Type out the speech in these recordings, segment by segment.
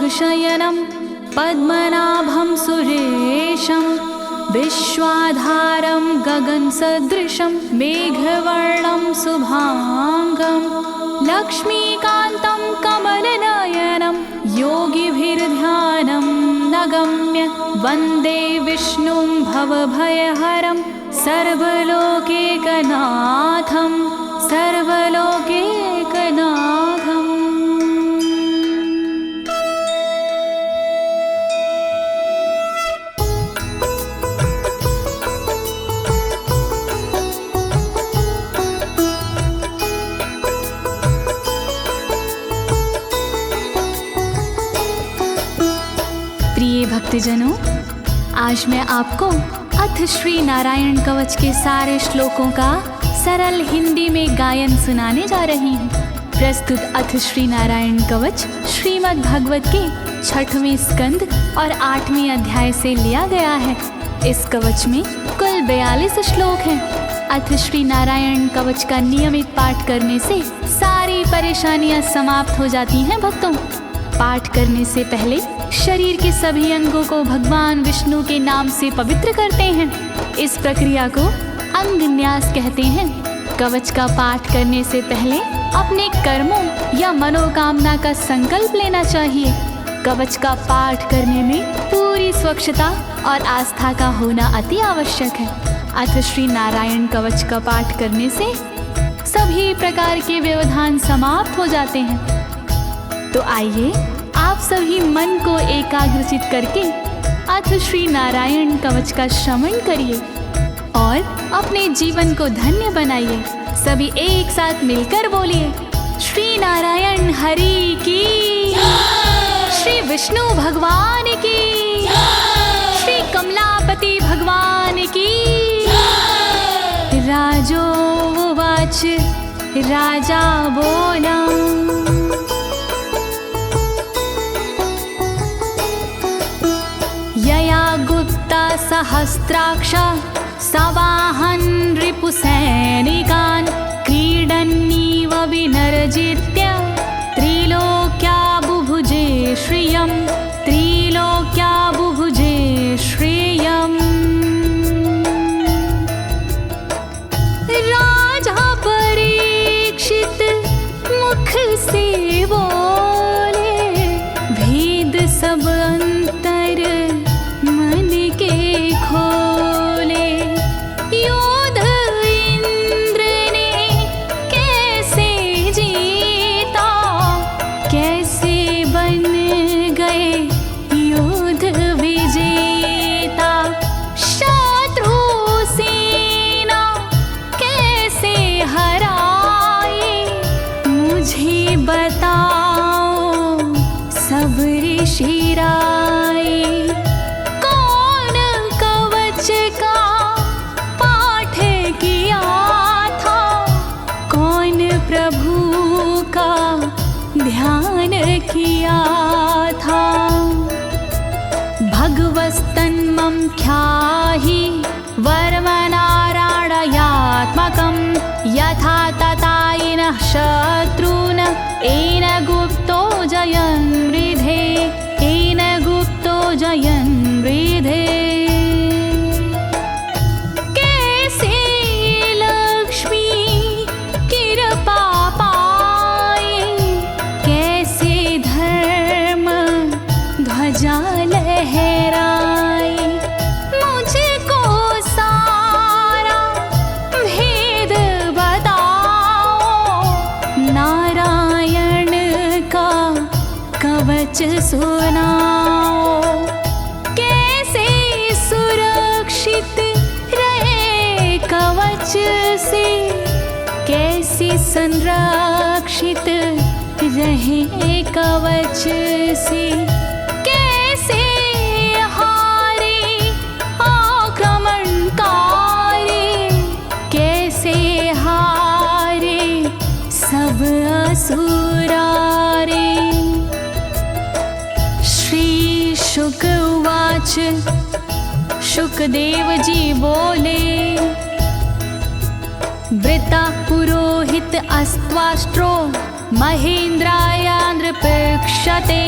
शयनं पद्मनाभं सुरेशं विश्वाधारं गगनसदृशं मेघवर्णं शुभांगं लक्ष्मीकान्तं कमलनयनं योगिभिर्ध्यानं नगम्य वन्दे विष्णुं भवभयहरं सर्वलोकैकनाथं सर्वलोकैकनाथम्। प्रिय भक्तजनों, आज मैं आपको अथ श्री नारायण कवच के सारे श्लोकों का सरल हिंदी में गायन सुनाने जा रही हूँ। प्रस्तुत अथ श्री नारायण कवच श्रीमद् भागवत के 6वें स्कंद और 8वें अध्याय से लिया गया है। इस कवच में कुल 42 श्लोक हैं। अथ श्री नारायण कवच का नियमित पाठ करने से सारी परेशानियां समाप्त हो जाती हैं। भक्तों, पाठ करने से पहले शरीर के सभी अंगों को भगवान विष्णु के नाम से पवित्र करते हैं। इस प्रक्रिया को अंग न्यास कहते हैं। कवच का पाठ करने से पहले अपने कर्मों या मनोकामना का संकल्प लेना चाहिए। कवच का पाठ करने में पूरी स्वच्छता और आस्था का होना अति आवश्यक है। अथ श्री नारायण कवच का पाठ करने से सभी प्रकार के व्यवधान समाप्त हो जाते हैं। तो आइए आप सभी मन को एकाग्रचित करके अथ श्री नारायण कवच का श्रवण करिए और अपने जीवन को धन्य बनाइए। सभी एक साथ मिलकर बोलिए, श्री नारायण हरि की, श्री विष्णु भगवान की, श्री कमलापति भगवान की। राजोवाच, राजा बोला, यया गुप्ता सहस्राक्ष सवाहन रिपुसैनिकान् क्रीडन्नीव विनर्जित्य त्रिलोक्या बुभुजे श्रियं, त्रिलोक्या बुभुजे श्रियम्। राजा परीक्षित मुख से बोले, भेद सब अंतर मन के खोले। योद्ध इंद्र ने कैसे जीता, कैसे बन गए योद्ध विजेता। शत्रु सेना कैसे हराए, मुझे बताओ सब ऋषि राय। कौन कवच का पाठ किया था, कौन प्रभु का ध्यान किया था। भगवस्तन्मं ख्याहि वर्मनारायणात्मकं यथा तथा येन शत्रून् येन गुप्तो जयन् मृधे, येन गुप्तो जयन् मृधे। कैसे लक्ष्मी कृपा पाए, कैसे धर्म ध्वजा लहराए। मुझको सारा भेद बताओ, नारायण का कवच सुनाओ। कैसे सुरक्षित रहे कवच से, कैसे संरक्षित रहे कवच से। कैसे हारे आक्रमणकारी, कैसे हारे सब असुरारे। श्री शुक उवाच, शुकदेव जी बोले, वृता पुरोहित अस्त्वाष्ट्रो महेन्द्राय नृपक्षते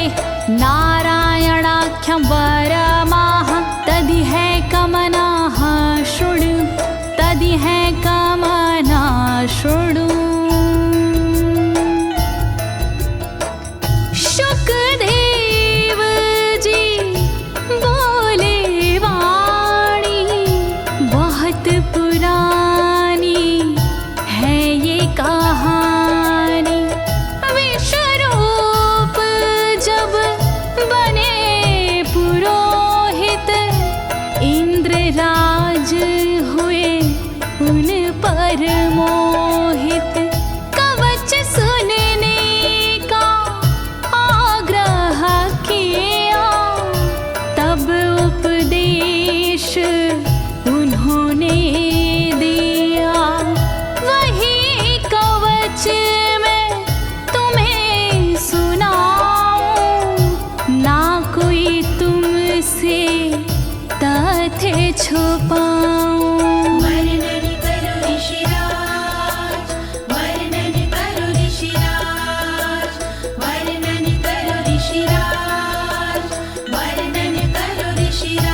नारायणाख्यं वरमाह तदिह कमनाः शृणु तदिह कमना शृणु। शुकदेव जी बोले वाणी बहुत पुरानी है ये कहानी। विश्वरूप जब बने पुरोहित इंद्रराज हुए उन पर मोहित। कवच सुनने का आग्रह किया तब उपदेश उन्होंने दिया। वही कवच मैं तुम्हें सुनाऊं ना कोई तुमसे तथ्य छुपाऊं। वर्णन करो ऋषिराज, वर्णन करो ऋषिराज, वर्णन करो ऋषिराज, वर्णन करो ऋषिराज।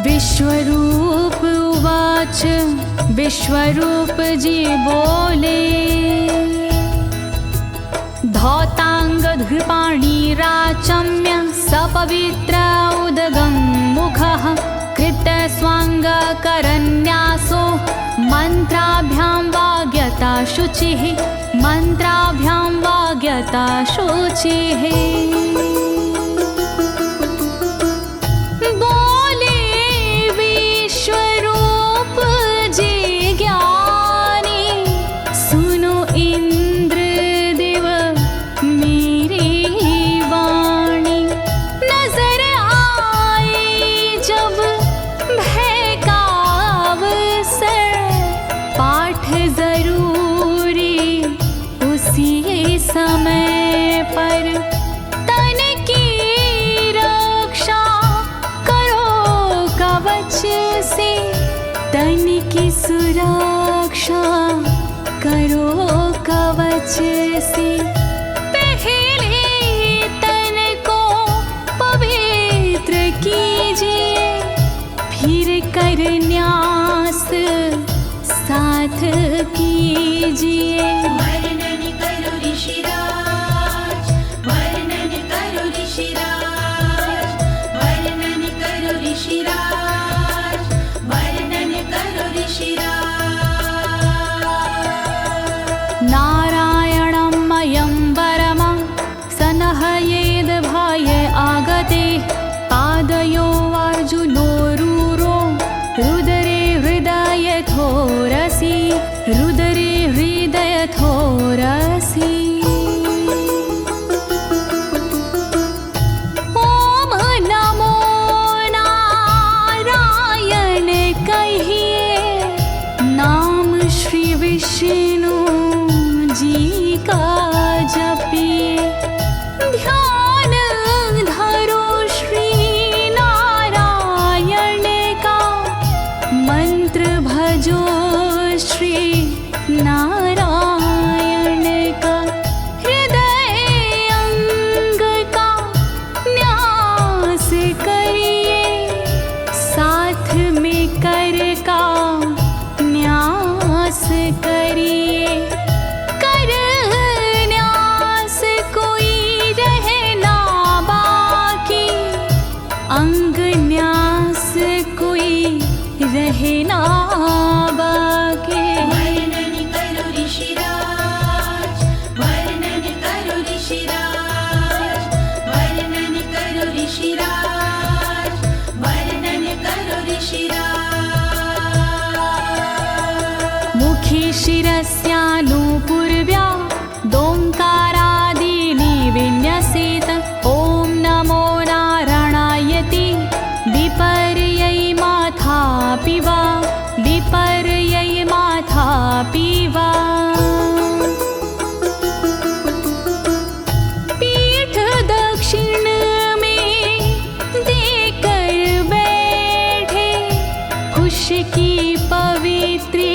विश्वरूप उवाच विश्वरूप जी बोले। धौताङ्गधृपाणिराचम्य सपवित्र उदगं मुखः कृतस्वाङ्गकरन्यासो मन्त्राभ्यां वाग्यता शुचिः मन्त्राभ्यां वाग्यता शुचिः। बोले विश्वरूप जी ज्ञानी सुनो इंद्रदेव मेरी वाणी। नजर आई जब भय का अवसर पाठ जरूरी उसी समय पर। तन की रक्षा करो कवच से तन की सुरक्षा करो कवच से। पहले तन को पवित्र कीजिए फिर कर न्यास साथ कीजिए। वर्णन करो ऋषिराज, वर्णन करो ऋषिराज, वर्णन करो ऋषिराज, वर्णन करो ऋषिराज। नारायणं मयं वरमं सनहयेद भाय आगते। पादयो अर्जुनोरूरो रुदरे हृदयथोरसि रुदरे हृदयथोरसि। ओम नमो नारायण कहिए नाम श्री विष्णु जी का जपिए। ध्यान धरो श्री नारायण का मंत्र भजो श्री नारायण का। हृदय अंग का न्यास करिए साथ में कर का न्यास करिए। कर न्यास कोई रहना बाकी अंग न्यास कोई रहना बाकी। वर्णन करो ऋषिराज, वर्णन करो ऋषिराज, वर्णन करो ऋषिराज, वर्णन करो ऋषिराज। मुखी शिरस्यानुपूर्व्या दोङ्कारादीनि विन्यसेत। ॐ नमो नारायणेति विपर्यै माथापि वा विपर्यै माथापि वा। पीठ दक्षिण में देकर बैठे खुश की पवित्री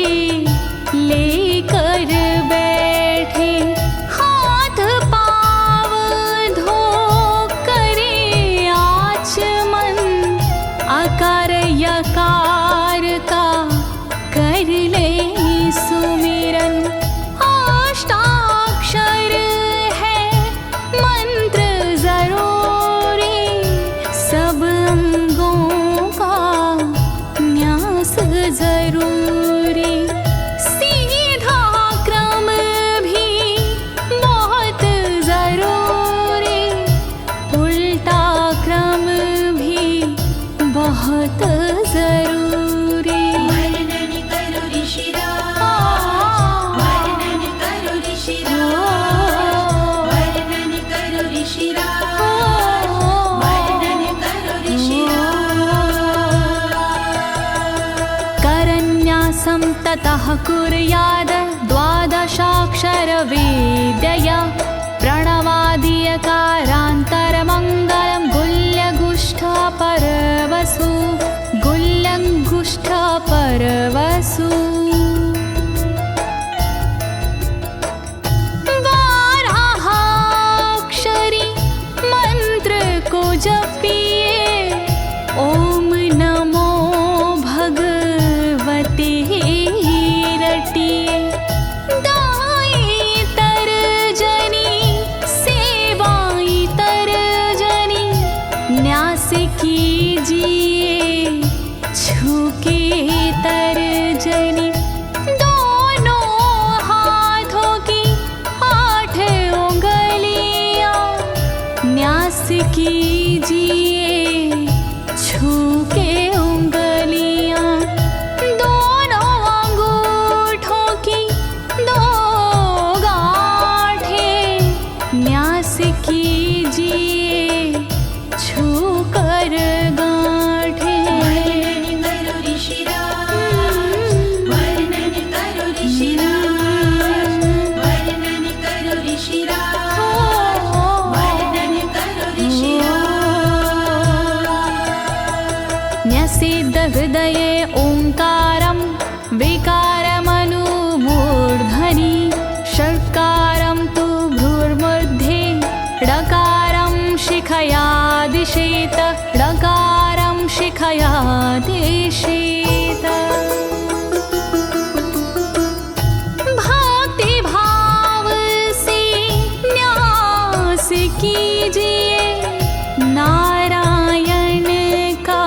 लेकर बैठे। ततः कुर्याद द्वादशाक्षरविद्यया प्रणवादियकारान्तरमङ्गलं गुल्यगुष्ठपरवसु गुल्यगुष्ठपरवसु बारहाक्षरी मंत्र को जपिए ओम नमो भगवते रटिए दाई तरजनी सेवाई तरजनी न्यास कीजिए छूके तरजनी दोनों हाथों की 8 उंगलियां न्यास कीजिए छूके उंगलियां दोनों अंगूठों की 2 गांठें न्यास कीजिए छूकर गांठें। वर्णन करो ऋषिराज, वर्णन करो ऋषिराज, वर्णन करो ऋषिराज, वर्णन करो ऋषिराज। न्यसेद हृदये ओंकारं विकारमनुमूर्धनि षट्कारं तु भ्रूर्मध्ये ड़कारं शिखया दिशेत ड़कारं शिखया दिशेत। भक्ति भाव से न्यास कीजिए नारायण का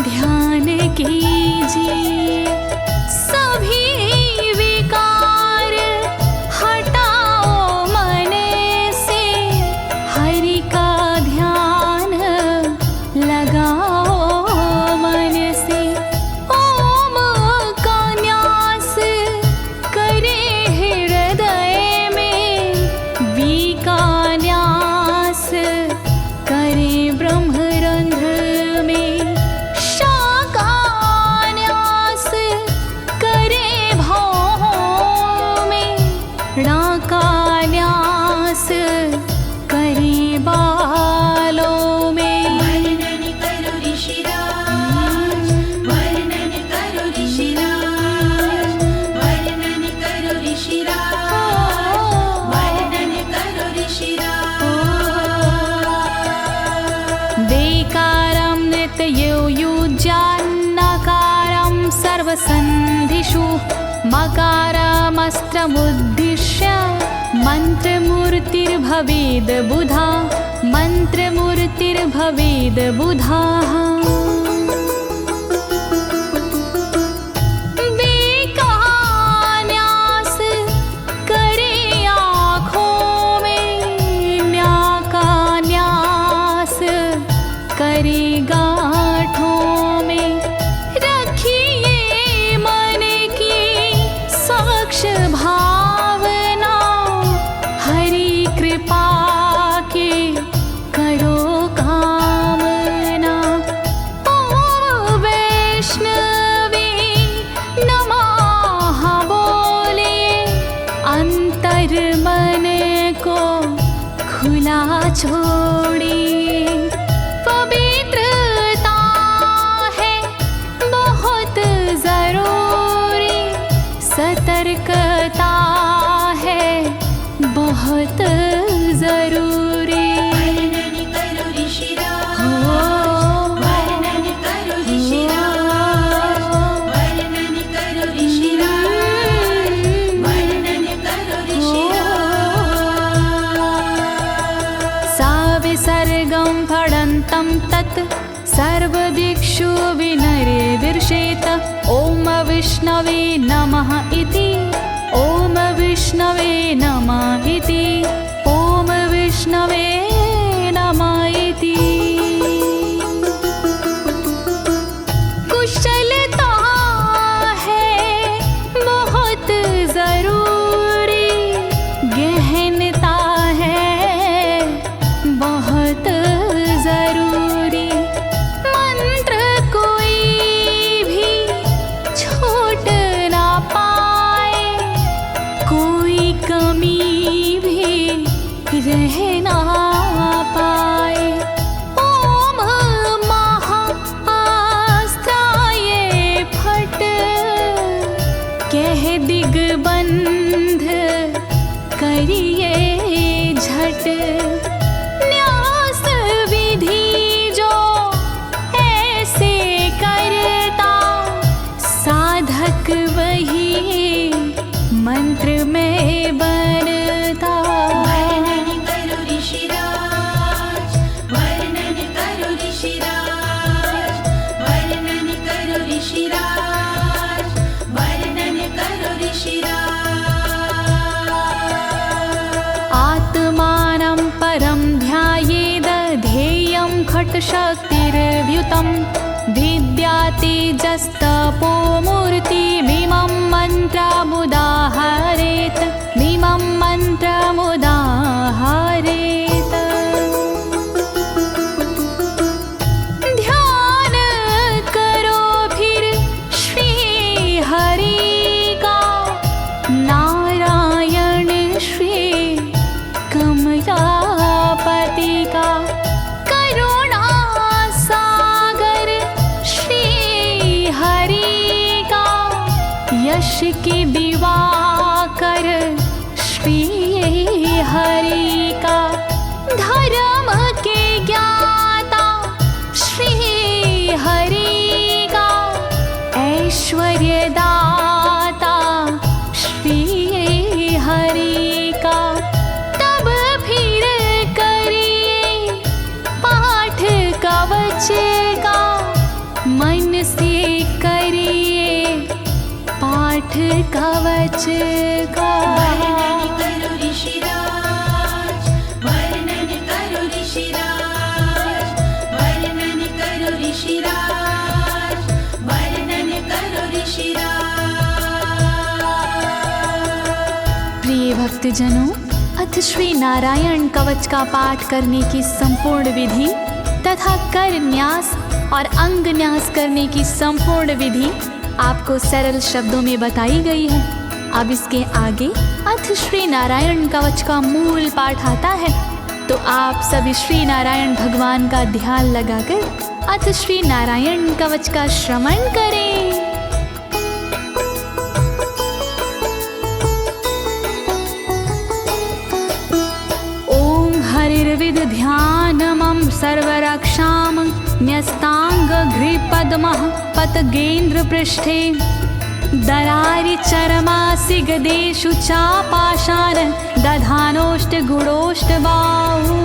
ध्यान कीजिए सभी विकार हटाओ मन से हरि का ध्यान लगाओ मन से ओम का न्यास करे हृदय में वी का न्यास करे ब्रह्मरंध्र में शा का न्यास करे भौहों में णा का न्यास करे बालों में। वर्णन करो ऋषिराज, वर्णन करो ऋषिराज, वर्णन करो ऋषिराज, वर्णन करो ऋषिराज। देकारं नित्ययुज्यान्नकारं सर्वसन्धिषु मकारमस्त्रमुद्दिश्य मन्त्रमूर्तिर्भवेद् बुधा मन्त्रमूर्तिर्भवेद् बुधाः। न्यास करे आँखों में न्या का न्यास करे गांठों में रखिए मन की साक्ष भावना हरि कृपा के करो कामना। ओम वैष्णवे नमः बोले अंतर मन को खुला छोड़िए पवित्रता है बहुत जरूरी सतर्कता है बहुत जरूरी। वर्णन करो ऋषिराज, वर्णन करो ऋषिराज, वर्णन करो ऋषिराज, वर्णन करो ऋषिराज। सा विसर्गं फडन्तं तत् सर्वदिक्षु विनिर्दिशेत ओम विष्णवे नमः इति ओम विष्णवे नमः इति ओम विष्णवे नमः इति। कुशलता है बहुत जरूरी गहनता है बहुत जरूरी मंत्र कोई भी छोट ना कह ना पाए। ओम महाअस्त्राय फट, कह दिग्बंध करिए झट। न्यास विधि जो ऐसे करता, साधक वही मंत्र में बनता। वर्णन करो ऋषिराज, वर्णन करो ऋषिराज, वर्णन करो ऋषिराज, वर्णन करो ऋषिराज। आत्मानं परं ध्यायेद ध्येयं खट्शक्तिर्व्युतं। विद्या तेजस्तपो मूर्तिमिमं मन्त्रमुदाहरेत्, मिमं मन्त्रमुदाहरेत्। ध्यान करो फिर श्री हरि का, नारायण श्री कमलापति का। करुणा सागर श्री हरि का, यश के दिवाकर श्री हरि का। धर्म के ज्ञाता श्री हरि का, ऐश्वर्य दाता श्री हरि का। तब फिर करिए पाठ कवच का, मन से करिए पाठ कवच का। वर्णन करो ऋषिराज, वर्णन करो ऋषिराज, वर्णन करो ऋषिराज, वर्णन करो ऋषिराज। प्रिय भक्तजनों, अथ श्री नारायण कवच का पाठ करने की संपूर्ण विधि तथा कर न्यास और अंग न्यास करने की संपूर्ण विधि आपको सरल शब्दों में बताई गई है। अब इसके आगे अथ श्री नारायण कवच का मूल पाठ आता है, तो आप सभी श्री नारायण भगवान का ध्यान लगाकर अथ श्री नारायण कवच का श्रवण करें। ओम हरिर्विद ध्यानमं सर्वरक्षां न्यस्ताङ्घ्रिपद्मः पतगेन्द्र पृष्ठे। दरारि चरमासि गदेषु चापाशान दधानोष्टगुणोष्टबाहु।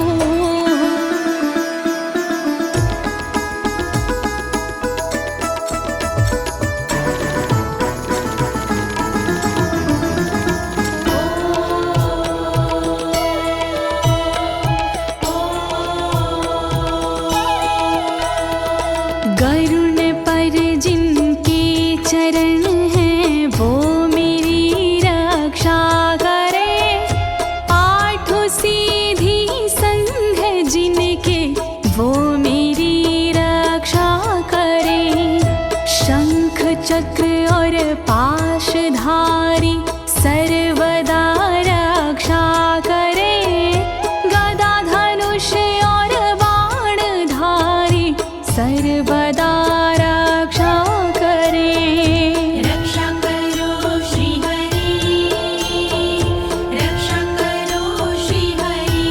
गरुण पर जिनके चरण हैं वो मेरी रक्षा करे। आठों सीधी संग जिनके वो मेरी रक्षा करे। शंख चक्र और पाशधारी सर्वदा रक्षा करे। गदा धनुष और बाणधारी सर्वदा रक्षा करे। रक्षा करो श्री हरि, रक्षा करो श्री हरि,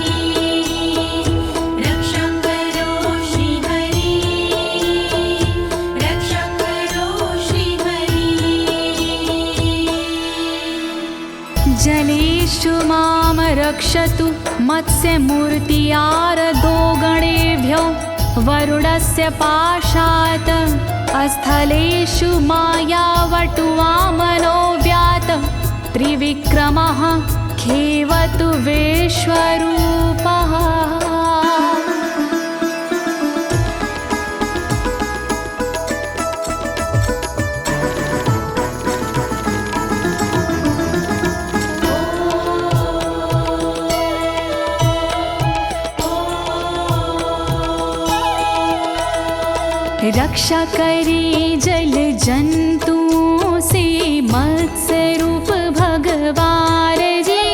रक्षा करो श्री हरि, रक्षा करो श्री हरि। जलेषु मां रक्षतु मत्स्यमूर्तियारदो गणेभ्यो। वरुणस्य पाशात् स्थलेषु मायावटुवामनो व्यात। त्रिविक्रमः खेवतु विश्वरूपः। रक्षा करे जल जंतुओं से मत्स्य रूप भगवान जी।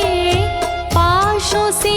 पाशों से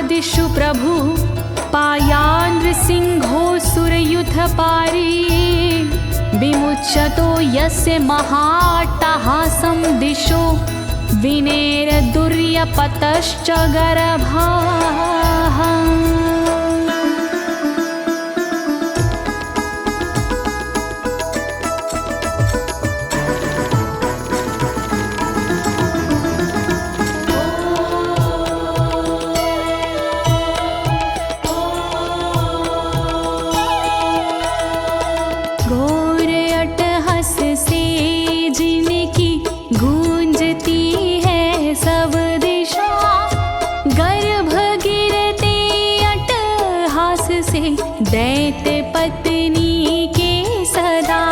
दिशु प्रभु पायानृसिंहोऽसुरयुथपारी विमुच्यतो यस्य महाट्टहासं दिशो विनेरदुर्यपतश्च गर्भाः। दैत्य पत्नी के सदा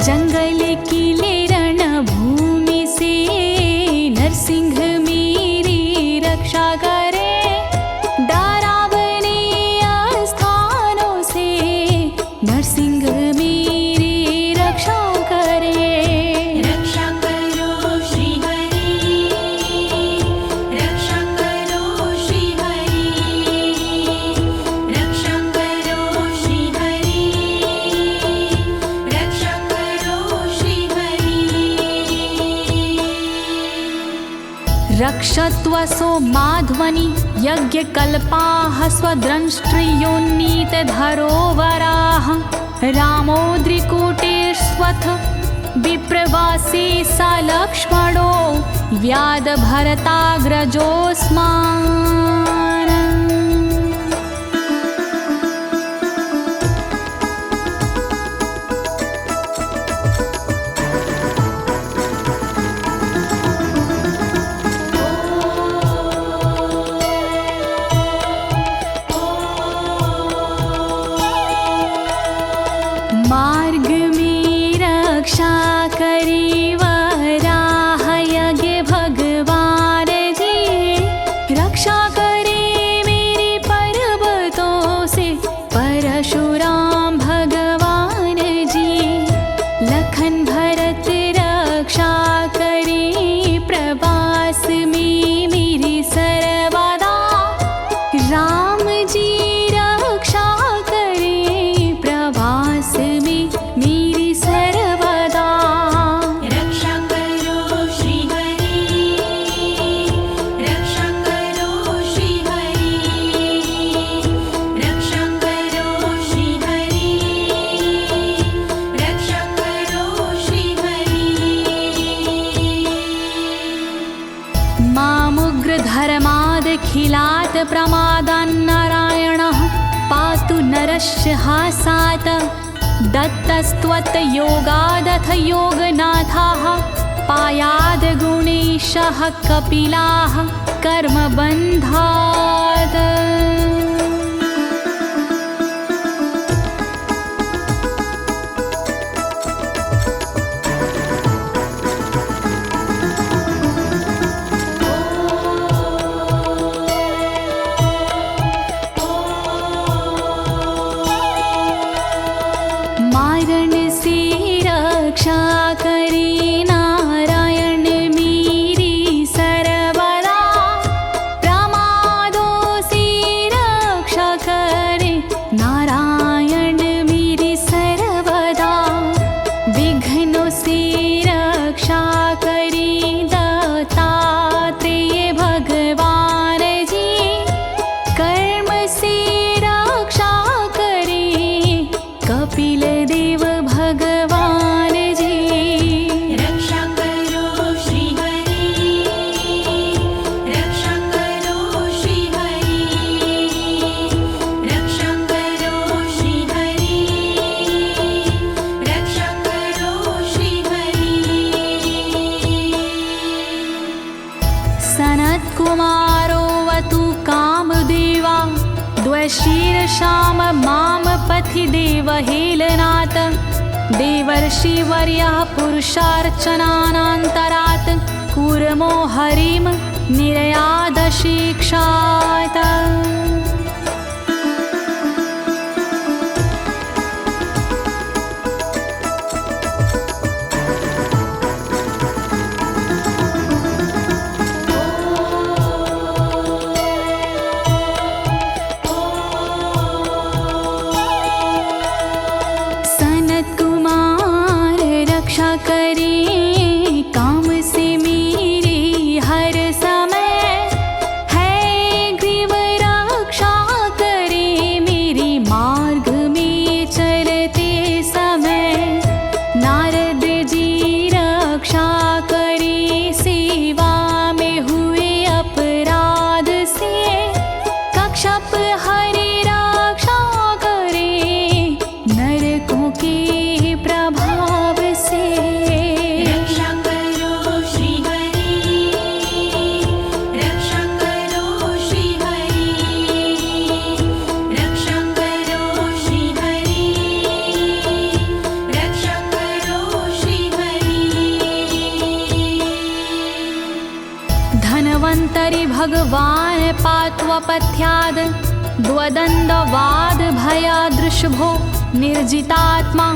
जंगल किले रणभूमि से नरसिंह मेरी रक्षा करे। डरावने स्थानों से नरसिंह मेरी रक्षा करे। रक्षा करो श्री हरि, रक्षा करो श्री हरि, रक्षा करो श्री हरि, रक्षा करो श्री हरि। रक्षत्वसो माध्वनि यज्ञकल्पाः स्वद्रंष्ट्रियोन्नीतधरोवराः रामोद्रिकूटेष्वथ विप्रवासी स लक्ष्मणो व्याधभरताग्रजोऽस्मान्। मार्ग में रक्षा करी वराह यज्ञ भगवान जी, रक्षा करे मेरे पर्वतों से परशुराम भगवान जी। लखन भरत रक्षा करे प्रवास में मेरी सर्वदा, राम जी रक्षा करे प्रवास में मेरी सर्वदा। रक्षा करो श्री हरि, रक्षा करो श्री हरि, रक्षा करो श्री हरि, रक्षा करो श्री हरि। मामुग्रधर्मादखिलात् प्रमादान्नारायणः पातु नरस्य हासात्। दत्तस्त्वत्योगादथ योगनाथाः पायाद् गुणेशः कपिलाः कर्मबन्धात्। मारण से रक्षा करे नारायण मेरी सर्वदा, प्रमादों से रक्षा करे नारायण मेरी सर्वदा। विघ्नों से रक्षा करे दत्तात्रेय भगवान जी, कर्म से रक्षा करे कपिल देव भगवान जी। रक्षा करो श्री हरि, रक्षा करो श्री हरि, रक्षा करो श्री हरि, रक्षा करो श्री हरि। सनत्कुमारोऽवतु कामदेवा द्वशीर्षाम माम पथि देवहेलनात्। देवर्षिवर्यः पुरुषार्चनानन्तरात् कूर्मो हरिं निर्यादशिक्षात्। भगवान् पात्वपथ्याद् द्वदण्डवाद भयादृशभो निर्जितात्मा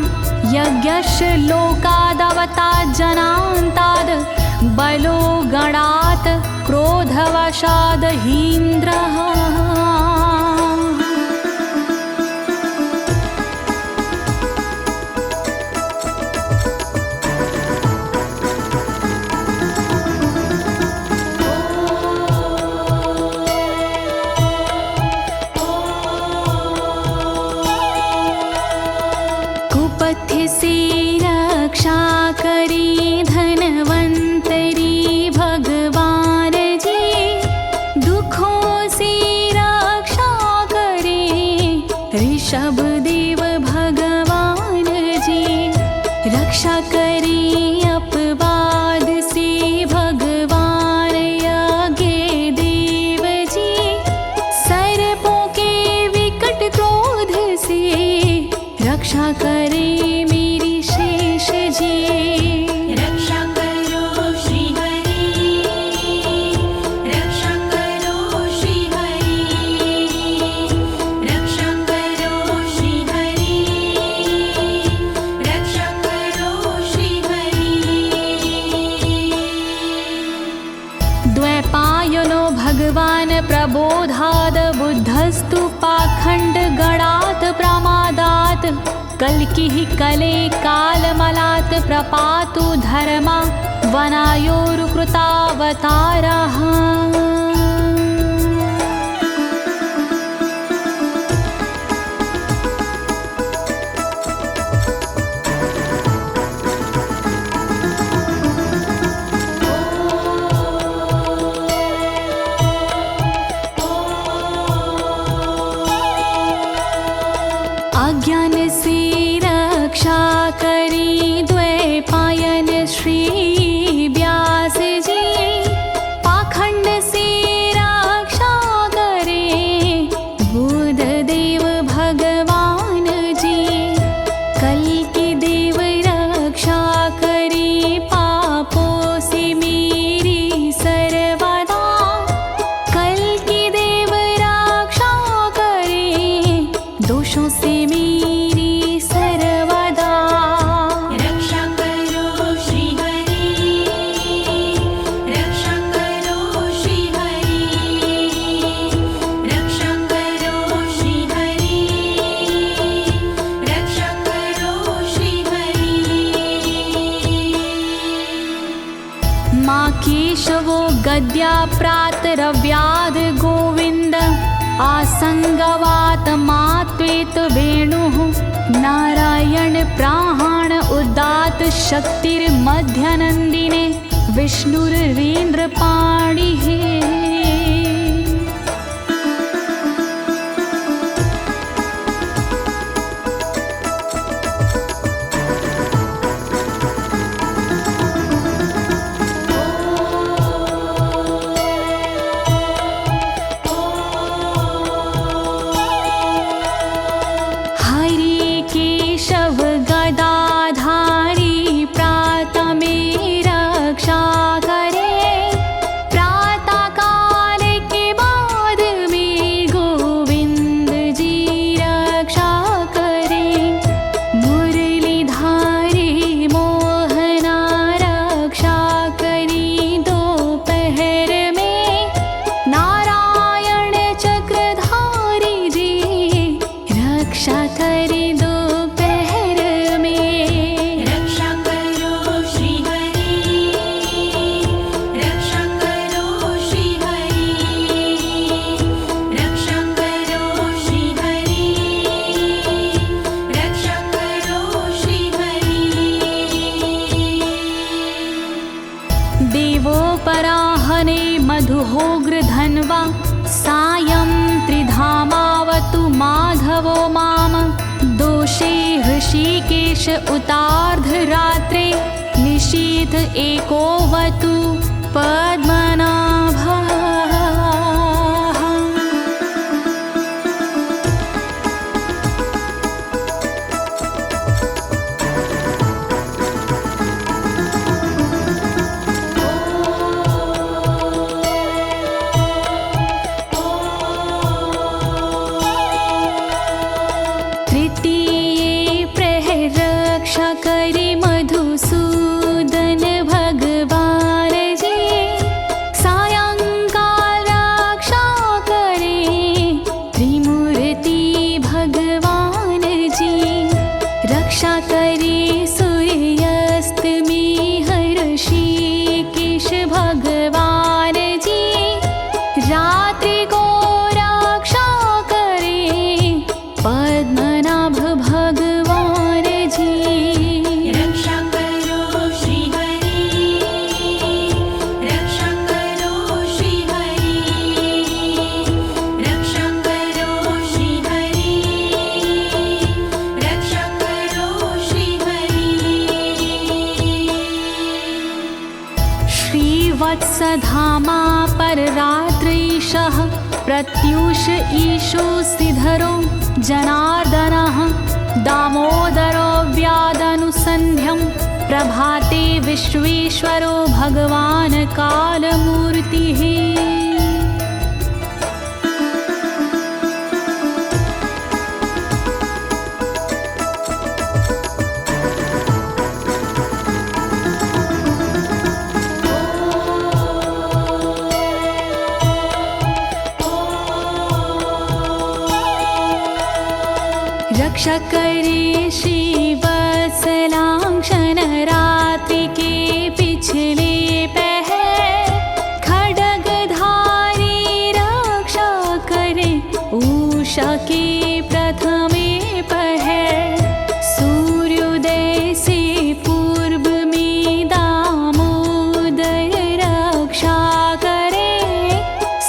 यज्ञस्य लोकादवतात् जनान्ताद् बलो गणात् क्रोधवशाद् हीन्द्रः। कुपथ्य से रक्षा करी धनवंतरी भगवान जी, दुखों से रक्षा करे ऋषभ देव भगवान जी। रक्षा करे अपवाद से भगवान यज्ञ देव जी, सर्पों के विकट क्रोध से रक्षा करे मेरी शेष जी। रक्षा करो श्री हरि, रक्षा करो श्री हरि, रक्षा करो श्री हरि, रक्षा करो श्री हरि। द्वैपायनो भगवान् प्रबोधाद् बुद्धस्तु पाखण्ड गणात् प्रमादात् कल्किः कले कालमलात् प्रपातु धर्मा वनायोरुकृतावतारः। अज्ञान से रक्षा करी द्वैपायन श्री व्यास जी, पाखंड से रक्षा करे बुध देव भगवान जी। कल्कि देव रक्षा करी पापों से मेरी सर्वदा, कल्कि देव रक्षा करे दोषों से मेरी सर्वदा। रक्षा करो श्री हरि, रक्षा करो श्री हरि, रक्षा करो श्री हरि, रक्षा करो श्री हरि। माँ केशवो गद्या प्रातरव्याद गोविन्द, आसंगवात मात्वेत वेणुः नारायण प्राण उदात शक्तिर्मध्यनन्दिने विष्णुरेन्द्रपाणिः। हरि केशव गदाधारी प्रातमे रक्षा करे, प्रातः काल के बाद में गोविंद जी रक्षा करे। मुरलीधारी मोहना रक्षा करी दोपहर में, नारायण चक्रधारी जी रक्षा करे दोपहर में। रक्षा करो श्री हरि, रक्षा करो श्री हरि, रक्षा करो श्री हरि, रक्षा करो श्री हरि। देवोपराहने मधुहोग्र धन्वा, सायं त्रिधामावतु माधवो माम। दोषे ऋषिकेश उतार्धरात्रे, निशीथ एकोवतु पद्मनाभः। धामा पर रात्रीशः प्रत्यूष ईशो सिधरो जनार्दनः दामोदरो व्यादनुसन्ध्यं प्रभाते विश्वेश्वरो भगवान् कालमूर्तिः। रक्षा करे श्रीवत्सलांक्षण रात्रि के पिछले पहर खड्गधारी रक्षा करे उषा के प्रथमे पहर सूर्योदय से पूर्व में दामोदर रक्षा करे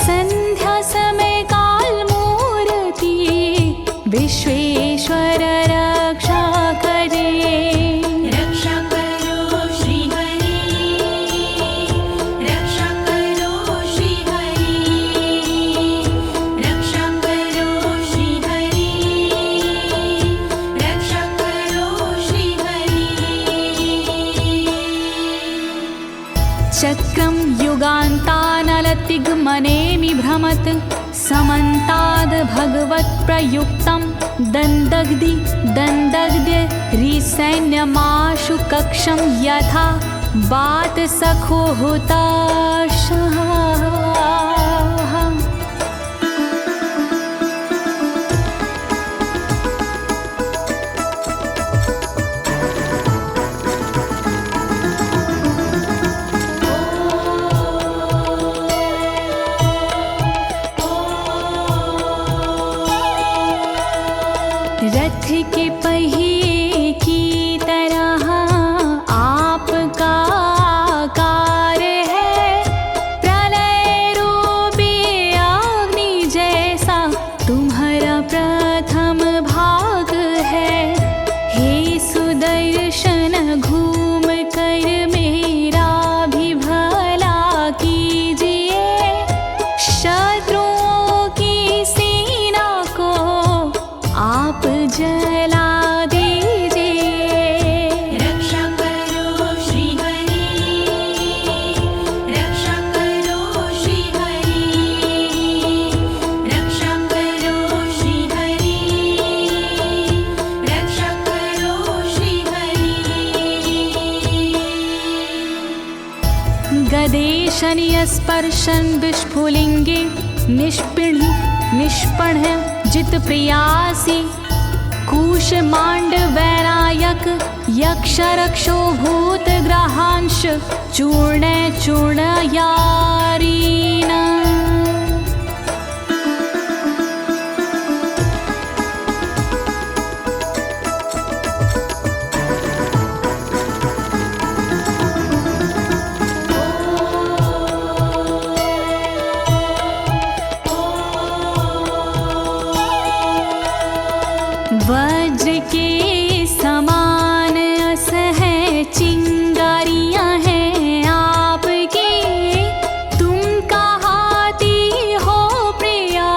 संध्या समय काल मूर्ति विश्वेश्वर रक्षा करे। रक्षा करो श्री हरि, रक्षा करो श्री हरि, रक्षा करो श्री हरि, रक्षा करो श्री हरि। चक्रं युगान्तानलतिग्मनेमि भ्रमत् समन्ताद् भगवत्प्रयुक्तं दन्दग्ध्य रिसैन्यमाशु कक्षं यथा वातसखो हुताशः। रथ के पहिए की तरह आपका आकार है, प्रलय रूपी अग्नि जैसा तुम्हारा प्रथम भाग है। हे सुदर्शन घूम कर मेरा भी भला कीजिए, शत्रुओं की सेना को आप जला दीजिए। रक्षा करो श्री हरि, रक्षा करो श्री हरि, रक्षा करो श्री हरि, रक्षा करो श्री हरि। गदेशनीय स्पर्शन विस्फुलिंगे निष्पण जित प्रियासी कुश मांड वैरायक यक्ष रक्षो भूत ग्रहांश चूर्ण यारीना। वज्र के समान असह चिंगारियां हैं आपकी, तुम कहाती हो प्रिया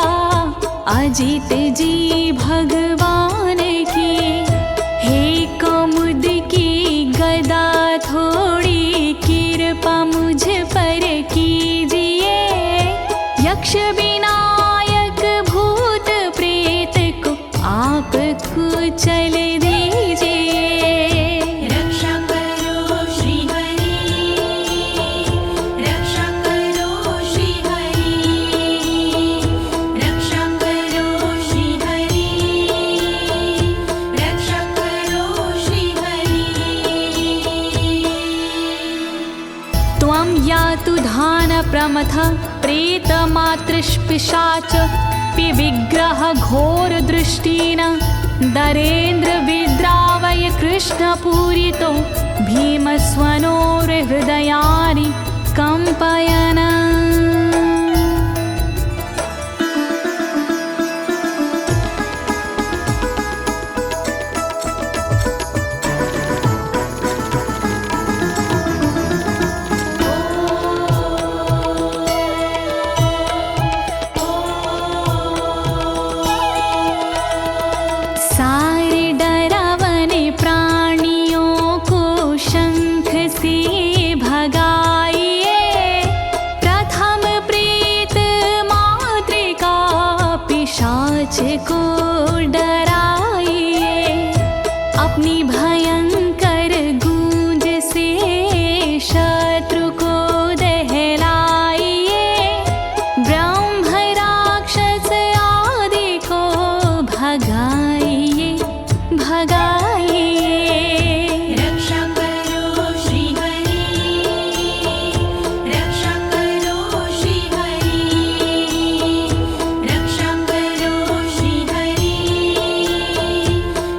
अजित जी भगवान की। हे कमुद की गदा थोड़ी कृपा मुझ पर कीजिए, यक्ष विनायक भूत प्रेत को आप कुचल दीजिए। रक्षा करो श्री हरि, रक्षा करो श्री हरि, रक्षा करो श्री हरि, रक्षा करो श्री हरि। त्वं यातु धान प्रमथ प्रेत मातृपिशाच विग्रह घोर दृष्टिन दरेन्द्र विद्रावय कृष्ण पूरितो भीमस्वनोर हृदयानि कंपयन। भगाइए भगाइए। रक्षा करो श्री हरि, रक्षा करो श्री हरि, रक्षा करो श्री हरि,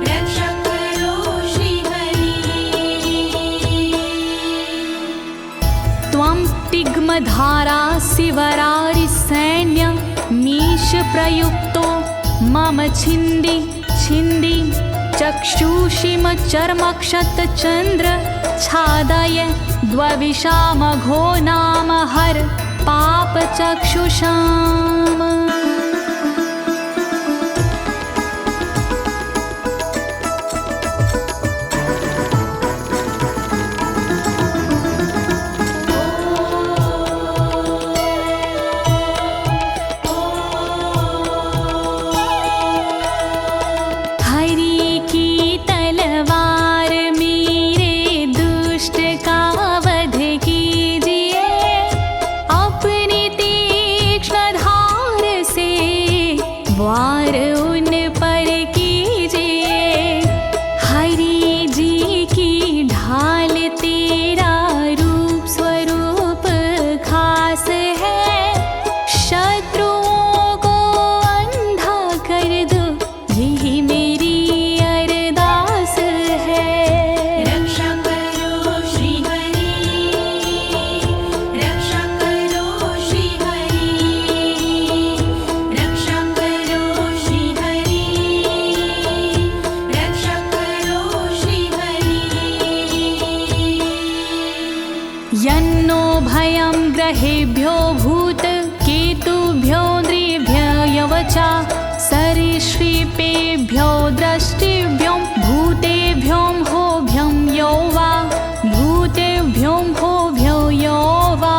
रक्षा करो श्री हरि। त्वं तिग्मधारा शिवरारि सैन्य मीश प्रयुक्तो मम छिन्दी छिन्दी चक्षुषीम चर्मक्षतचन्द्र छादय द्वविषामघो नाम हर पापचक्षुषाम्। वार उन पर कीजिए, हरि जी की ढाल तेरा रूप स्वरूप खास है, शत्रुओं को अंधा कर दो यही मेरी अरदास है। रक्षा करो श्री हरि, रक्षा करो श्री हरि, रक्षा करो श्री हरि, रक्षा करो श्री हरि। यन्नो भयं ग्रहेभ्यो भूत केतुभ्यो नृभ्ययवचा सरीसृपेभ्यो दृष्टिभ्यो भूतेभ्यो होभ्यं यो वा भूतेभ्यो होभ्यो यो वा।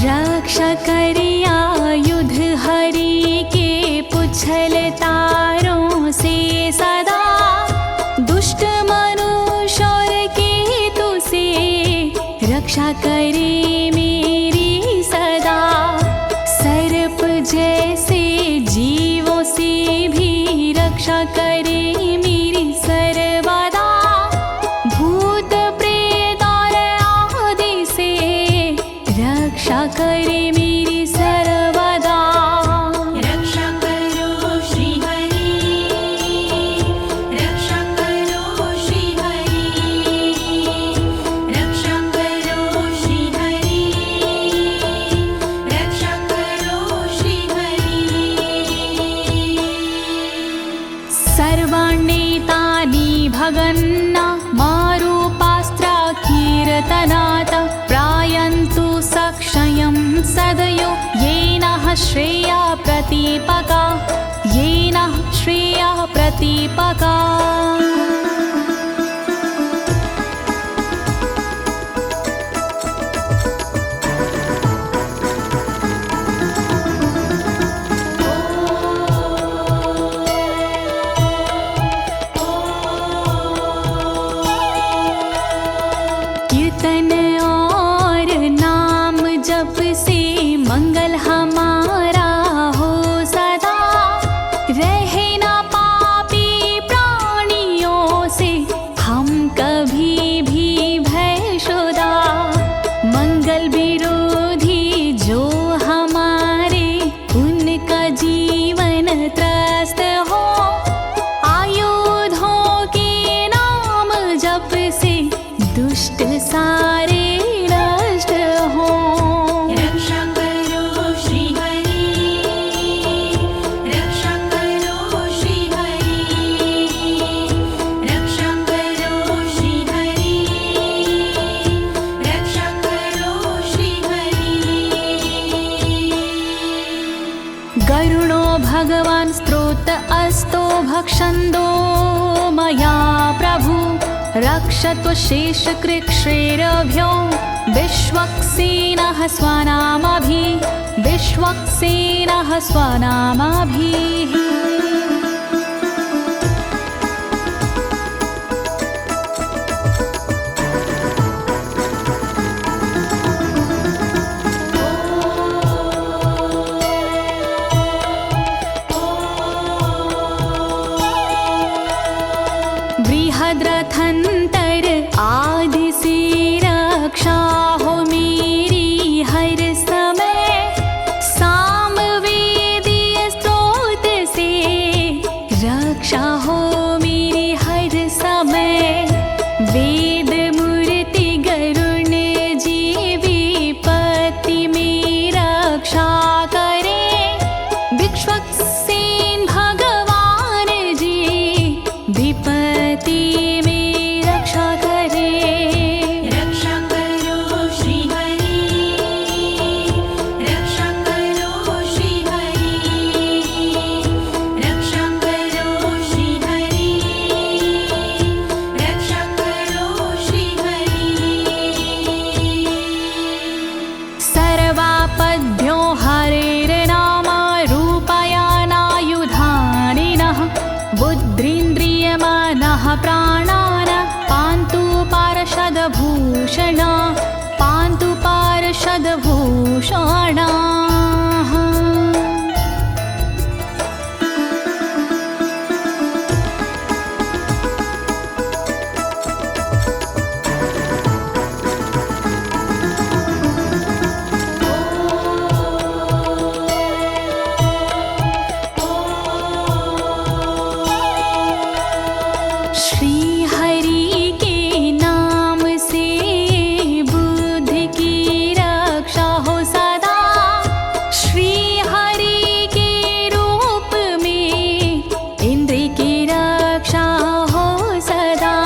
रक्षा करिया युद्ध हरि के पुछल तारों से सदा, दुष्ट मनुष्य और केतु से रक्षा करे मेरी सदा। सर्प जैसे जीवों से भी रक्षा करे मेरी सर्वदा, भूत प्रेत और आदि से रक्षा करे मेरी सर्वदा। रक्षा करो श्री हरि, रक्षा करो श्री हरि, रक्षा करो श्री हरि, रक्षा करो श्री हरि। सर्वाण्येतानि भगन्ना मारूपास्त्रा कीर्तनात् प्रायन्तु सक्षयं सदयो येन श्रेया प्रतीपका, येन श्रेया प्रतीपका। कीर्तन और नाम जप से मंगल हमारा हो सदा, रहे ना पापी प्राणियों से हम कभी भी भयशुदा। मंगल विरोधी जो हमारे उनका जीवन त्रस्त हो, आयुधों के नाम जप से दुष्ट सारे नष्ट हो। रक्षा करो श्री हरि, रक्षा करो श्री हरि, रक्षा करो श्री हरि, रक्षा करो श्री हरि। गरुणो भगवान् स्तोत्र अस्तो भक्षन्दो मया प्रभु, रक्षत्व शेषकृच्छ्रेरभ्यो विश्वक्सेनः स्वनामभिः बृहद्रथंतर आदि से रक्षा हो मेरी हर समय, सामवेदीय स्रोत से रक्षा हो मेरी हर समय। वेद मूर्ति गरुण जी विपत्ति में रक्षा करे, विश्वक्सेन भगवान जी विपत्ति में रक्षा करे। रक्षा करो श्री हरि, रक्षा करो श्री हरि, रक्षा करो श्री हरि, रक्षा करो श्री हरि। सर्वापद्भ्यो हरेर्नाम रूपयानायुधानिनः, बुद्धिन्द्रियमनः प्राणान् पान्तु पार्षदभूषण, पान्तु पार्षदभूषणाः। श्री हरि के नाम से बुद्धि की रक्षा हो सदा, श्री हरि के रूप में इंद्रिय की रक्षा हो सदा,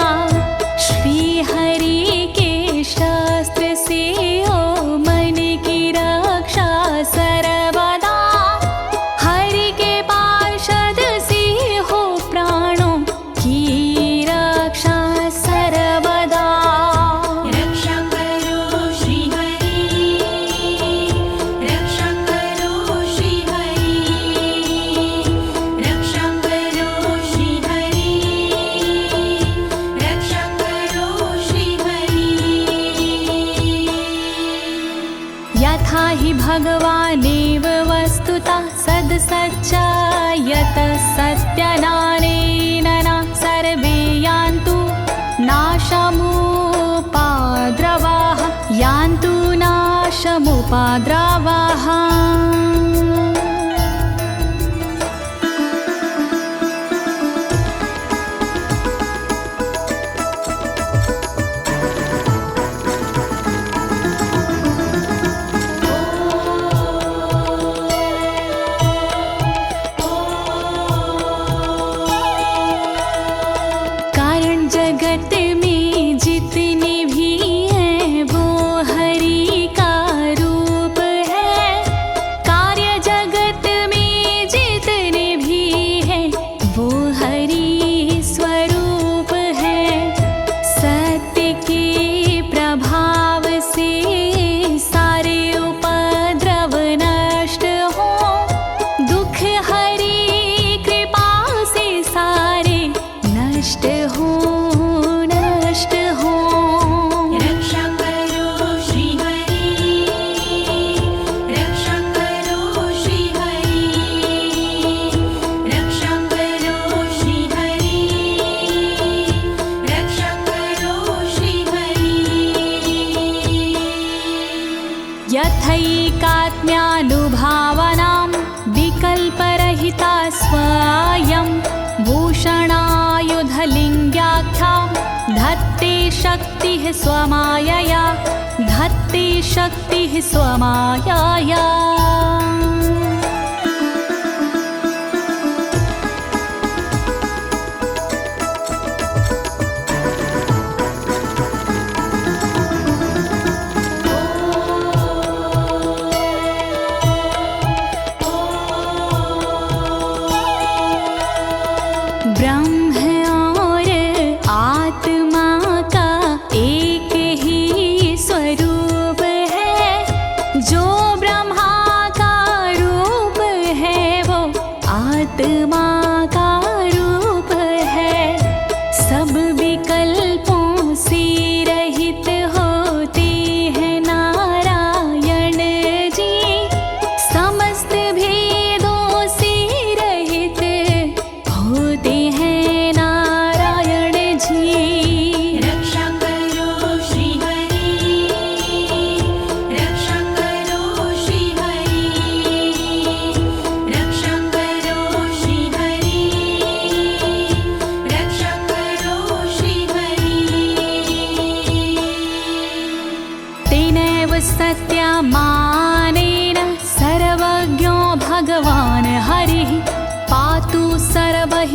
श्री हरि के शस्त्र से हो मन की रक्षा सर्वदा, हरि के पार्षद से हो प्राणों की रक्षा सर्वदा। रक्षा करो श्री हरि, रक्षा करो श्री हरि, रक्षा करो श्री हरि, रक्षा करो श्री हरि। यथा हि भगवानेव वस्तुतः सद्सच्चायतः सत्यनानेन न सर्वे यान्तु नाशमुपाद्रवाः, यान्तु नाशमुपाद्रवाः। कारण जगत में जितने भी हैं वो हरि का रूप है, कार्य जगत में जितने भी हैं वो हरि स्वरूप है। सत्य के प्रभाव से सारे उपद्रव नष्ट हो, दुख हरि कृपा से सारे नष्ट हो, नष्ट हो। रक्षा करो श्री हरि, रक्षा करो श्री हरि, रक्षा करो श्री हरि, रक्षा करो श्री हरि। यथैकात्म्यानुभावनां विकल्परहिता स्वयं भूषणायुधलिङ्ग्याख्या, धत्ते शक्तिः स्वमायया, धत्ते शक्तिः स्वमायया। ब्रह्म और आत्मा का एक ही स्वरूप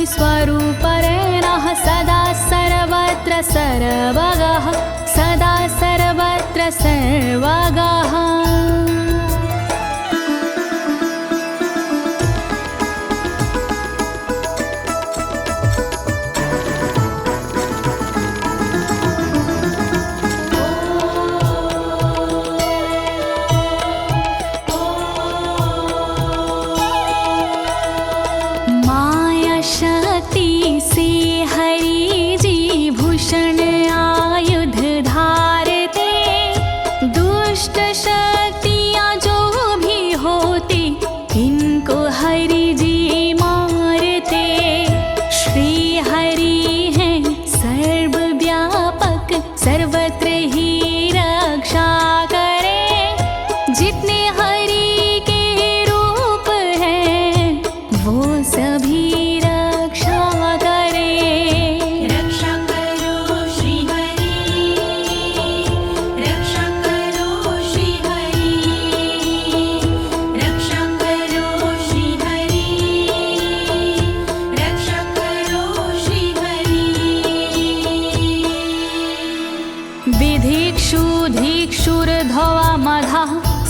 हि स्वरूपरेणः सदा सर्वत्र सर्वगः सदा सर्वत्र सर्वगः।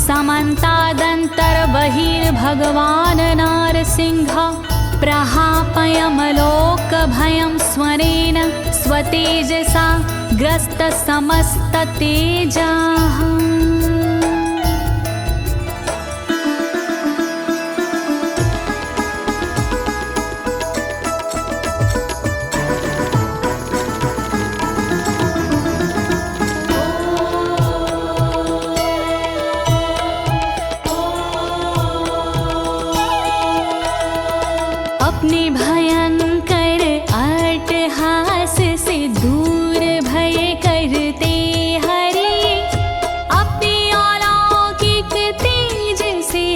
समन्तादन्तर्बहिर्भगवान् नारसिंहः प्रहापयमलोकभयं स्वरेण स्वतेजसा ग्रस्तसमस्ततेजाः। अपने भयंकर अट्टहास से दूर भय करते हरि अपने अलौकिक तेज से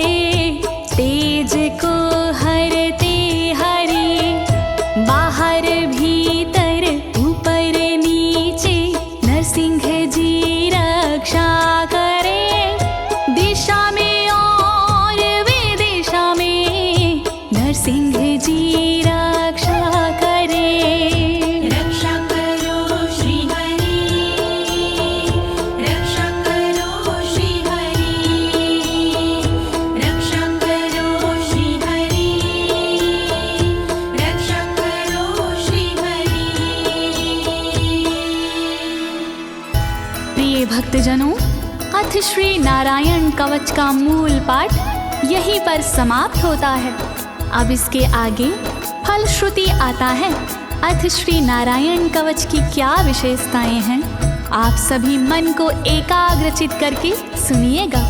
तेज को हरते हरि बाहर भीतर ऊपर नीचे नरसिंह जी रक्षा करे दिशा में और विदिशा में नरसिंह जी रक्षा करे। रक्षा करो श्री हरि रक्षा करो श्री हरि रक्षा करो श्री हरि रक्षा करो श्री हरि। प्रिय भक्तजनों, अथ श्री नारायण कवच का मूल पाठ यहीं पर समाप्त होता है। अब इसके आगे फलश्रुति आता है। अथ श्री नारायण कवच की क्या विशेषताएं हैं, आप सभी मन को एकाग्रचित करके सुनिएगा।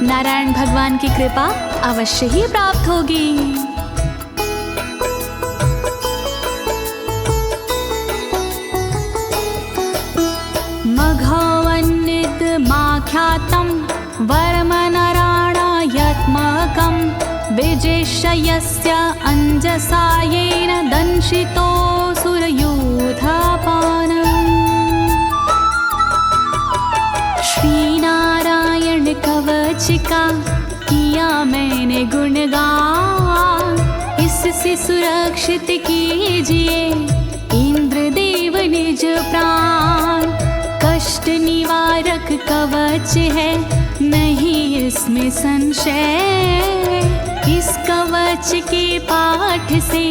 नारायण भगवान की कृपा अवश्य ही प्राप्त होगी। मघवन्नित माख्यातं वर्मनराणायत्मकं विजेशयस्य अंजसायेन दंशितोऽसुरयूथपानम्। श्री नारायण कवच का किया मैंने गुणगान, इससे सुरक्षित कीजिए इंद्रदेव निज प्राण। कष्ट निवारक कवच है नहीं इसमें संशय, इस कवच के पाठ से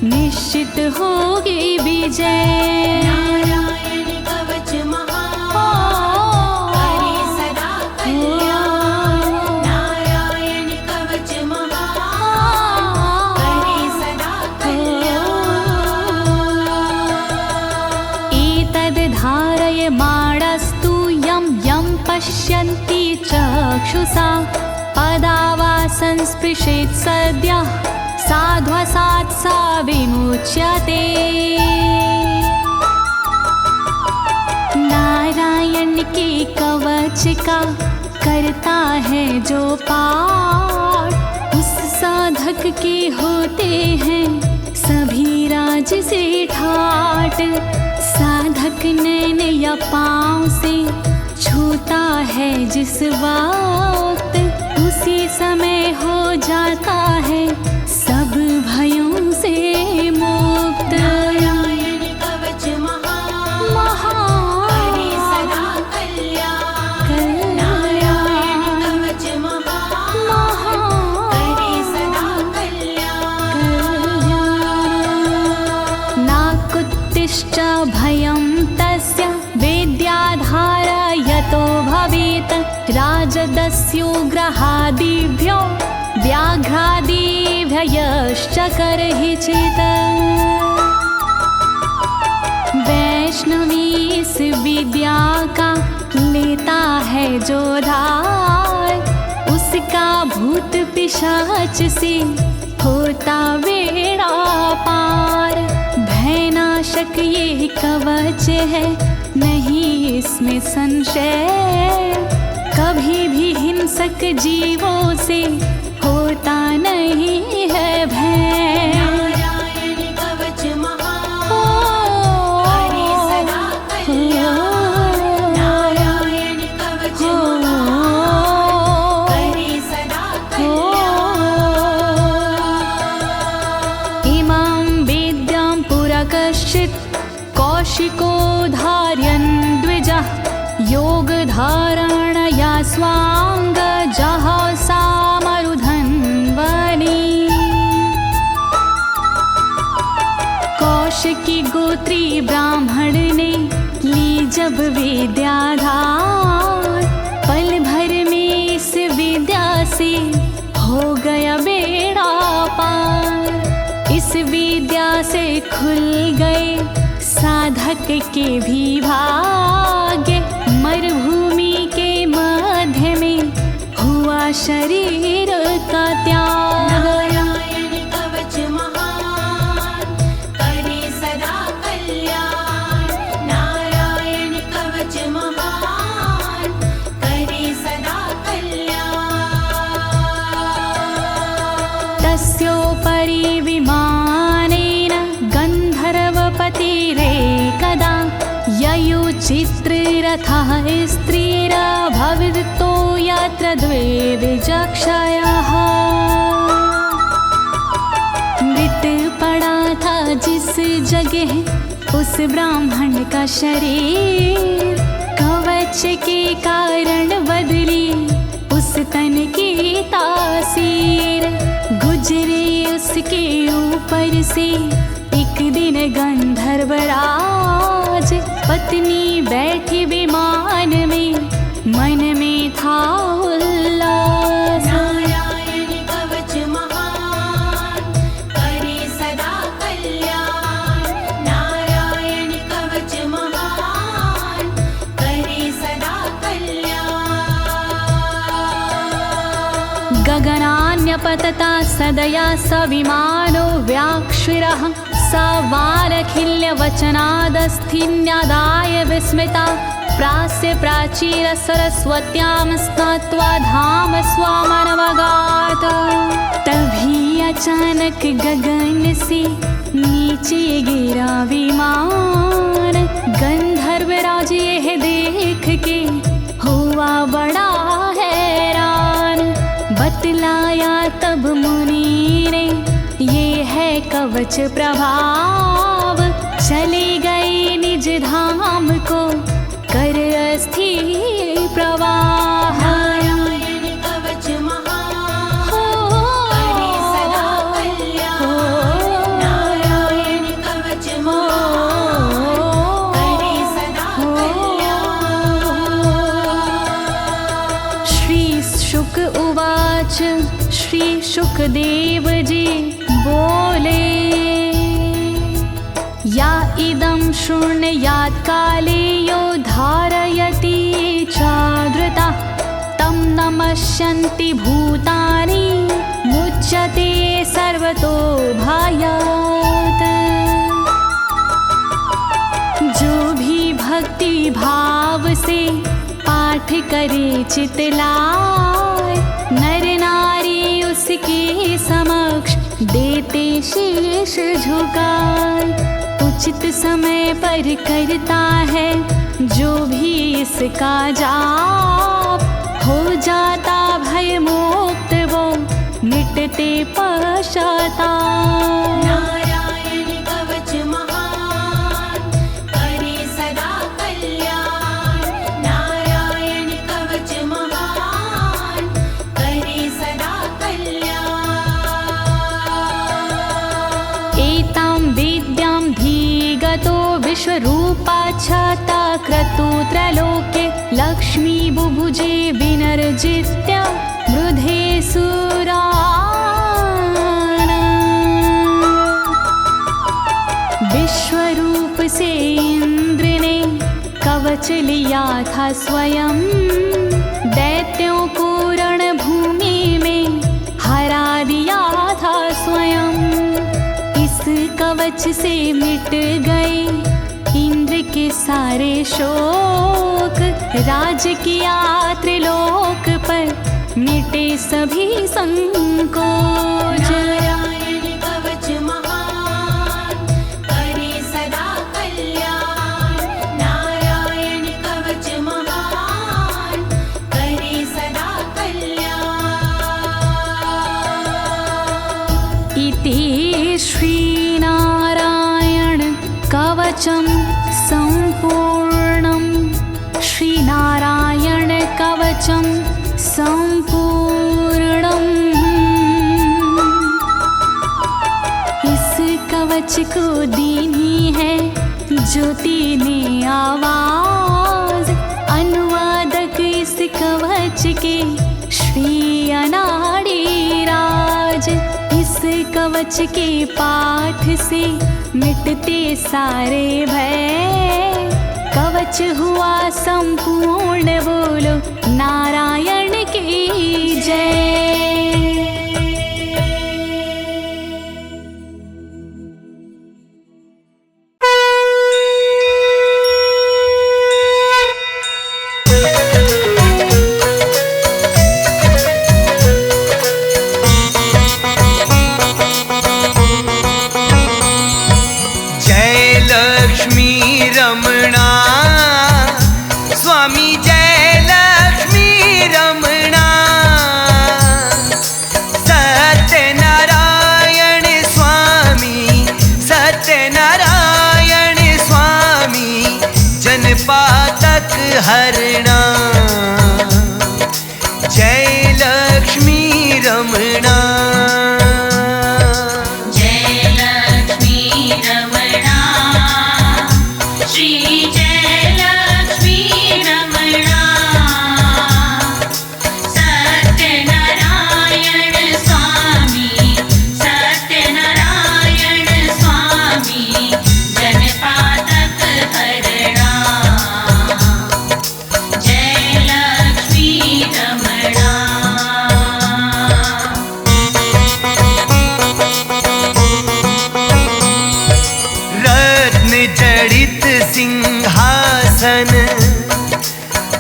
निश्चित होगी विजय। नारायण कवच महान करे सदा कल्याण नारायण कवच महान करे सदा कल्याण। एतद् धारय माणस्तु यं यं पश्यन्ति चक्षुषा पदावा संस्पृशेत् सद्यः साध्वसात् सा विमुच्यते। नारायण के कवच का करता है जो पाठ, उस साधक के होते हैं सभी राज से ठाट। साधक नैन या पाँव से छूता है जिस वक्त, उसी समय हो जाता है सब भयों से मुक्त। मत्स्योग्रहादिभ्यो व्याघ्रादिभ्यश्च करहिचित्। वैष्णवी इस विद्या का लेता है जो धार, उसका भूत पिशाच से होता बेड़ा पार। भयनाशक ये कवच है, नहीं इसमें संशय, कभी भी हिंसक जीवों से होता नहीं है भय। नारायण कवच महान, करे सदा कल्याण। नारायण कवच महान, करे सदा कल्याण। इमां विद्यां पुरा कश्चित् कौशिको धारयन् द्विजः, योगधारणया स्वाङ्गजः सामरुधन्वने। कौशिकी गोत्री ब्राह्मण ने ली जब विद्याधार, पल भर में इस विद्या से हो गया बेड़ा पार। इस विद्या से खुल गए साधक के भी भाग्य, मरुभूमि के मध्य में हुआ शरीर का त्याग। नारायण कवच महान, करे सदा कल्याण। नारायण कवच महान, करे सदा कल्याण। तस्योपरि विमानेन गन्धर्वपतिरेकदा, ययुचित्ररथः स्त्रीरभवितो यत्र द्वे विचक्षयः। मृत पड़ा था जिस जगह उस ब्राह्मण का शरीर, कवच के कारण बदली उस तन की तासीर। गुजरे उसके ऊपर से एक दिन गंधर्वराज, पत्नी बैठी विमान में, मन में था उल्लास। नारायण कवच महान, करे सदा कल्याण। नारायण कवच महान, करे सदा कल्याण। गगनान्यपतता सदया स विमानो व्याक्षिरः, स वालखिल्यवचनादस्थिन्यादाय विस्मिता, प्रास्य प्राचीर सरस्वत्यां स्नात्वा धाम स्वामनवगात। तभी अचानक गगन से नीचे गिरा विमान, गंधर्वराज यह देख के हुआ बड़ा हैरान। बतलाया तब मुनि ने, ये है कवच प्रभाव, चले गए निज धाम को कर अस्थिर प्रवाह। नारायण कवच महान, करे सदा कल्याण। नारायण कवच महान, करे सदा कल्याण। श्री शुक उवाच, श्री शुकदेव जी बोले, या इदं शृणुयात् काले यो धारयति चादृता, तं नमस्यन्ति भूतानि मुच्यते सर्वतो भयात्। जो भी भक्ति भाव से पाठ करे चितलाय, नर नारी उसके समक्ष देते शीश झुकाए। उचित समय पर करता है जो भी इसका जाप, हो जाता भय मुक्त वो मिटते पश्चाताप। नारायण कवच महान, करे सदा कल्याण। नारायण कवच महान, करे सदा कल्याण। एतां विद्यां धीगतो विश्वरूपाच्छता क्रतु त्रलोके, लक्ष्मी बुभुजे विनर्जित्य मृधे सुराना। विश्वरूप से इंद्र ने कवच लिया था स्वयं, दैत्यों को रणभूमि में हरा दिया था स्वयं। इस कवच से मिट गए इंद्र के सारे शोक, राज किया त्रिलोक पर मिटे सभी संकोच। नारायण कवच महान करे सदा कल्याण, नारायण कवच महान करे सदा कल्याण। इति श्रीनारायण कवचम संपूर्णम, श्रीनारायण कवचम संपूर्णम। इस कवच को दीनी है ज्योति ने आवाज, अनुवादक इस कवच के श्री अनाड़ी राज। इस कवच के पाठ से मिटते सारे भय, कवच हुआ संपूर्ण, बोलो नारायण की जय। हरणा जय लक्ष्मी रमणा, जय लक्ष्मी रमणा, श्री जय लक्ष्मी रमणा। सत्यनारायण स्वामी, सत्यनारायण स्वामी, जनपातक हरणा। जड़ित सिंहासन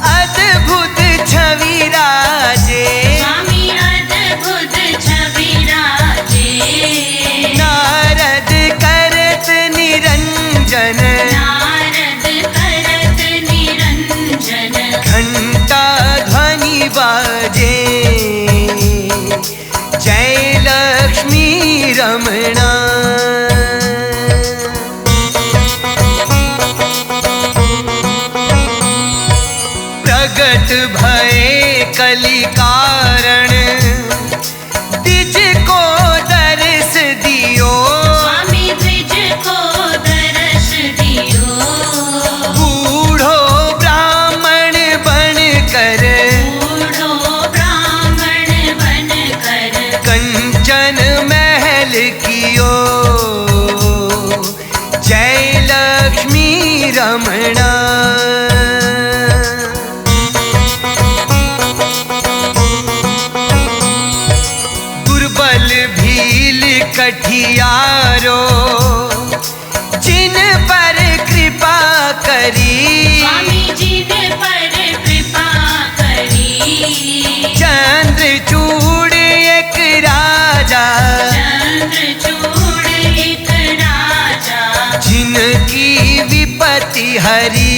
अद्भुत छवि राजे, स्वामी अद्भुत छवि राजे। नारद करत निरंजन, नारद करत निरंजन। घंटा ध्वनि बाजे, जय लक्ष्मी रमणा। प्रगट भये कलि कारण, द्विज को दर्श दियो, स्वामी द्विज को दर्श दियो। बूढ़ो ब्राह्मण बन कर, बूढ़ो ब्राह्मण बन कर, कंचन महल कियो, जय लक्ष्मी रमणा। कठियारो जिन पर कृपा करी, स्वामी जिन पर कृपा करी। चंद्रचूड़ एक राजा, चंद्रचूड़ एक राजा, जिनकी विपत्ति हरी,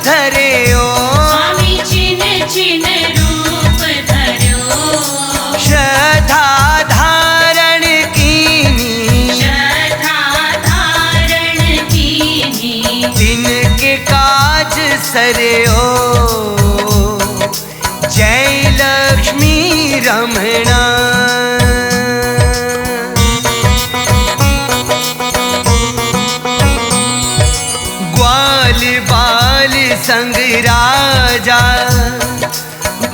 धर्यो स्वामी चिन चिन रूप धर्यो श्रद्धा धारण कीनी श्रद्धा धारण कीनी तिनके काज सरयो जय लक्ष्मी रमणा ग्वाल बाल संग राजा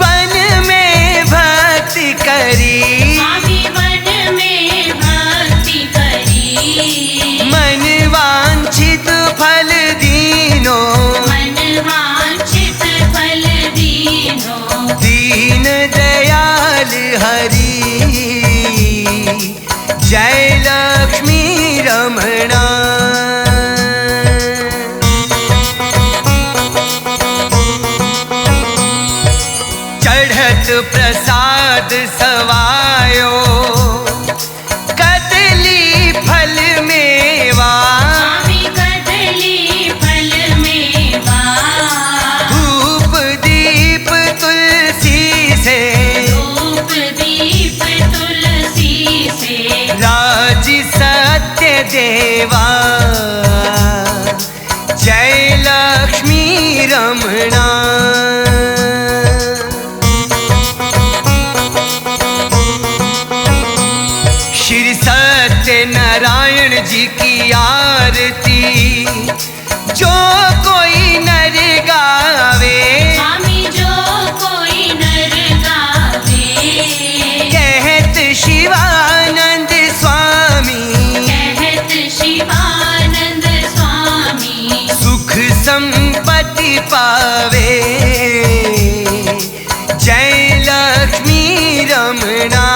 वन में भक्ति करी स्वामी वन में भक्ति करी मन वांछित फल दीनो मन वांछित फल दीनो दीन दयाल हरि जय लक्ष्मी रमणा चढ़त प्रसाद सवायो कदली फल मेवा स्वामी कदली फल मेवा धूप दीप तुलसी से धूप दीप तुलसी से राजी सत्य देवा जय लक्ष्मी रमणा श्री सत्य नारायण जी की आरती जो कोई नर गावे स्वामी जो कोई नर गावे कहत शिवानंद स्वामी कहत शिवानंद स्वामी सुख संपत्ति पावे जय लक्ष्मी रमणा